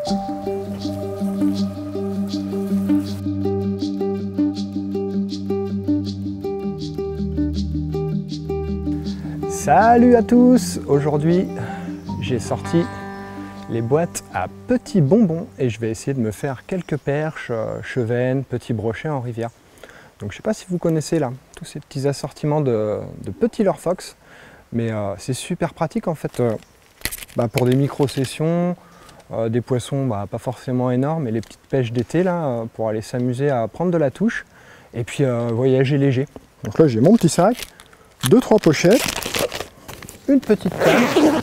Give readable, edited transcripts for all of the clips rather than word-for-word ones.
Salut à tous! Aujourd'hui, j'ai sorti les boîtes à petits bonbons et je vais essayer de me faire quelques perches, chevennes, petits brochets en rivière. Donc je ne sais pas si vous connaissez là, tous ces petits assortiments de petits leurre fox, mais c'est super pratique en fait pour des micro-sessions, des poissons pas forcément énormes, et les petites pêches d'été là, pour aller s'amuser à prendre de la touche et puis voyager léger. Donc là j'ai mon petit sac, 2-3 pochettes, une petite canne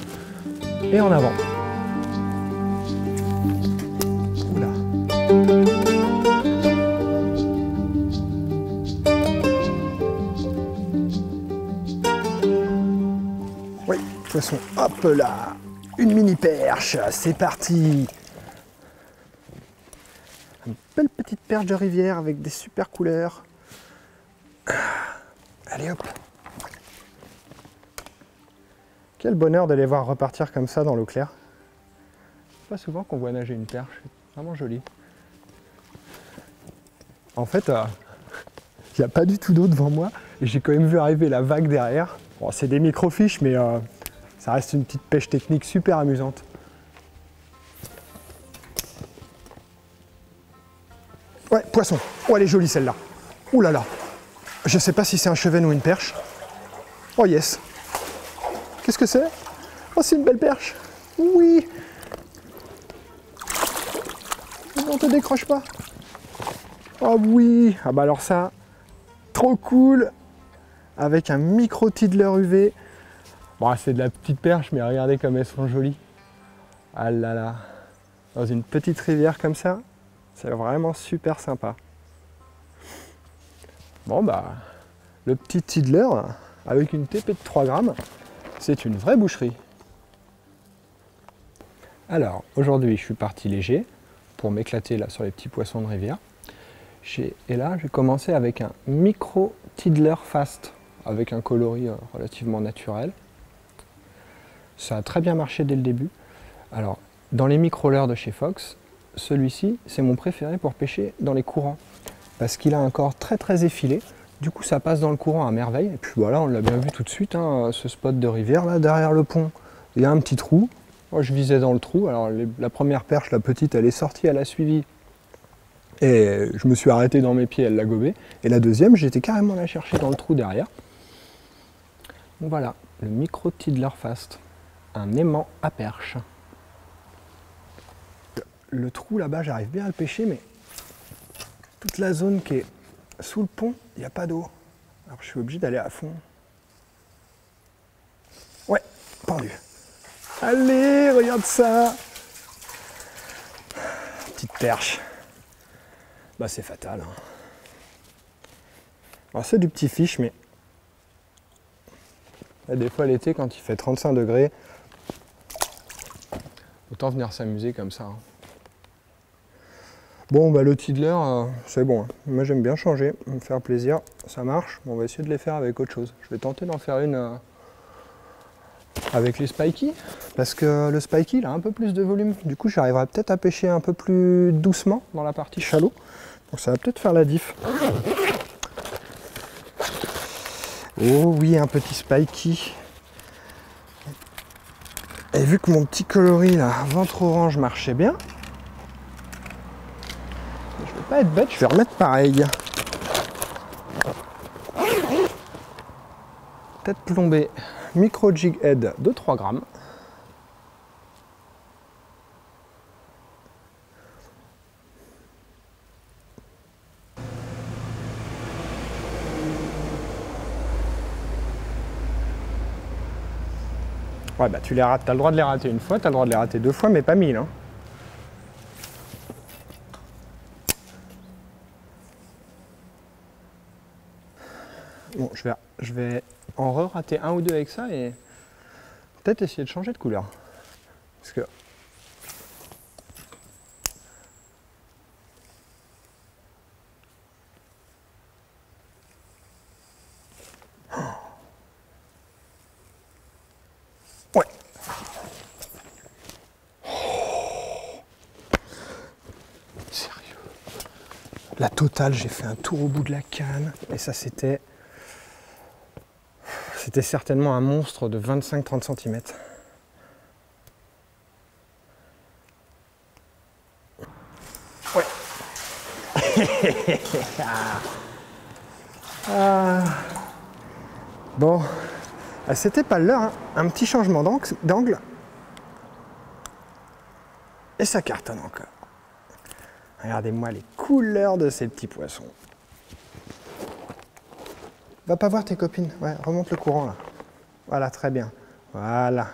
et en avant. Oula. Oui, poisson, hop là, une mini perche, c'est parti. Une belle petite perche de rivière avec des super couleurs. Allez hop. Quel bonheur de les voir repartir comme ça dans l'eau claire. Pas souvent qu'on voit nager une perche, c'est vraiment joli. En fait, il n'y a pas du tout d'eau devant moi et j'ai quand même vu arriver la vague derrière. Bon, c'est des microfiches, mais ça reste une petite pêche technique super amusante. Ouais, poisson. Oh, elle est jolie celle-là. Ouh là là. Je sais pas si c'est un chevenne ou une perche. Oh yes. Qu'est-ce que c'est? Oh, c'est une belle perche. Oui. On te décroche pas. Oh oui. Ah bah alors ça, trop cool. Avec un micro tiddler UV. Bon, c'est de la petite perche, mais regardez comme elles sont jolies. Ah là là. Dans une petite rivière comme ça, c'est vraiment super sympa. Bon bah, le petit tiddler avec une TP de 3 grammes. C'est une vraie boucherie. Alors, aujourd'hui, je suis parti léger pour m'éclater là sur les petits poissons de rivière. Et là, j'ai commencé avec un micro tiddler fast, avec un coloris relativement naturel. Ça a très bien marché dès le début. Alors, dans les micro-leurres de chez Fox, celui-ci, c'est mon préféré pour pêcher dans les courants, parce qu'il a un corps très très effilé. Du coup, ça passe dans le courant à merveille. Et puis voilà, on l'a bien vu tout de suite, hein, ce spot de rivière, là, derrière le pont. Il y a un petit trou. Moi, je visais dans le trou. Alors, la première perche, la petite, elle est sortie, elle a suivi. Et je me suis arrêté dans mes pieds, elle l'a gobé. Et la deuxième, j'étais carrément la chercher dans le trou derrière. Donc voilà, le micro tiddler fast. Un aimant à perche. Le trou là-bas, j'arrive bien à le pêcher, mais toute la zone qui est sous le pont, il n'y a pas d'eau. Alors je suis obligé d'aller à fond. Ouais, pendu. Allez, regarde ça. Petite perche. Bah c'est fatal. Hein. Alors c'est du petit fiche, mais là, des fois l'été, quand il fait 35 degrés, autant venir s'amuser comme ça. Hein. Bon, bah le tiddler, c'est bon. Hein. Moi, j'aime bien changer, me faire plaisir. Ça marche. On va essayer de les faire avec autre chose. Je vais tenter d'en faire une avec les spiky, parce que le spiky, il a un peu plus de volume. Du coup, j'arriverai peut-être à pêcher un peu plus doucement dans la partie shallow. Donc, ça va peut-être faire la diff. Oh oui, un petit spiky. Et vu que mon petit coloris, là, ventre orange, marchait bien, je vais pas être bête, je vais remettre pareil. Tête plombée, micro jig head de 3 grammes. Ouais, bah tu les rates, t'as le droit de les rater une fois, t'as le droit de les rater 2 fois, mais pas 1000. Hein. Bon, je vais en re-rater 1 ou 2 avec ça et peut-être essayer de changer de couleur. Parce que ouais. La totale, j'ai fait un tour au bout de la canne. Et ça, c'était certainement un monstre de 25-30 cm. Ouais. Bon, c'était pas l'heure, hein. Un petit changement d'angle. Et ça cartonne encore. Regardez-moi les couleurs de ces petits poissons. Va pas voir tes copines. Ouais, remonte le courant là. Voilà, très bien. Voilà.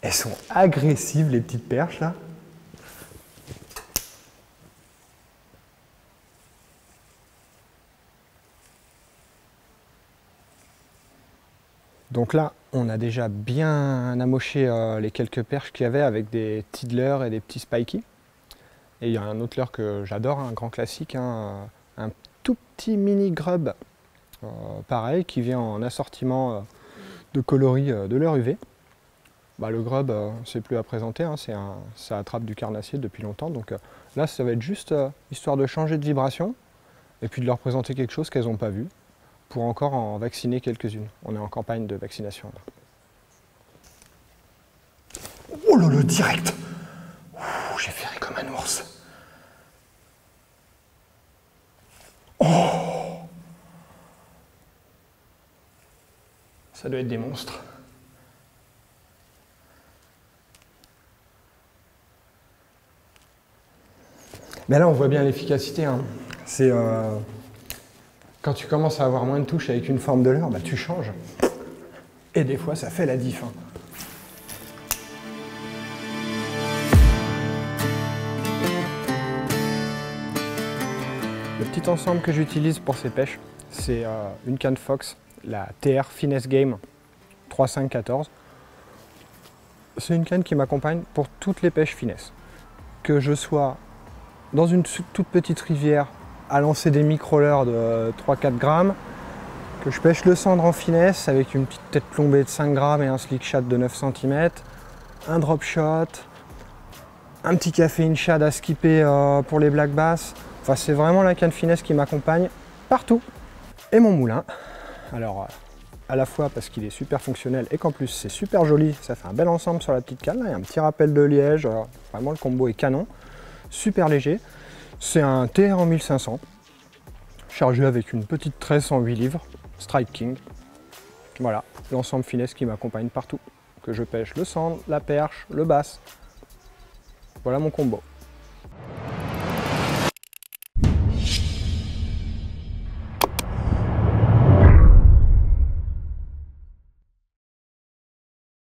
Elles sont agressives les petites perches là. Donc là, on a déjà bien amoché les quelques perches qu'il y avait avec des tiddlers et des petits spiky. Et il y a un autre leurre que j'adore, un grand classique, hein, un tout petit mini grub, pareil, qui vient en assortiment de coloris de leurre UV. Bah, le grub, c'est plus à présenter, hein, ça attrape du carnassier depuis longtemps. Donc là, ça va être juste histoire de changer de vibration et puis de leur présenter quelque chose qu'elles n'ont pas vu, pour encore en vacciner quelques-unes. On est en campagne de vaccination. Là. Oh là là, direct! J'ai ferré comme un ours. Oh! Ça doit être des monstres. Mais là, on voit bien l'efficacité. Hein. C'est quand tu commences à avoir moins de touches avec une forme de leurre, bah, tu changes. Et des fois, ça fait la diff. Hein. Le petit ensemble que j'utilise pour ces pêches, c'est une canne Fox, la TR Finesse Game 3514. C'est une canne qui m'accompagne pour toutes les pêches finesse. Que je sois dans une toute petite rivière à lancer des micro-leurres de 3-4 grammes, que je pêche le cendre en finesse avec une petite tête plombée de 5 grammes et un slick shad de 9 cm, un drop shot, un petit café shad à skipper pour les black bass. Enfin, c'est vraiment la canne finesse qui m'accompagne partout. Et mon moulin, alors à la fois parce qu'il est super fonctionnel et qu'en plus c'est super joli, ça fait un bel ensemble sur la petite canne. Là, il y a un petit rappel de liège, vraiment le combo est canon, super léger. C'est un TR en 1500, chargé avec une petite tresse en 8 livres, Strike King. Voilà, l'ensemble finesse qui m'accompagne partout. Que je pêche le cendre, la perche, le bass. Voilà mon combo.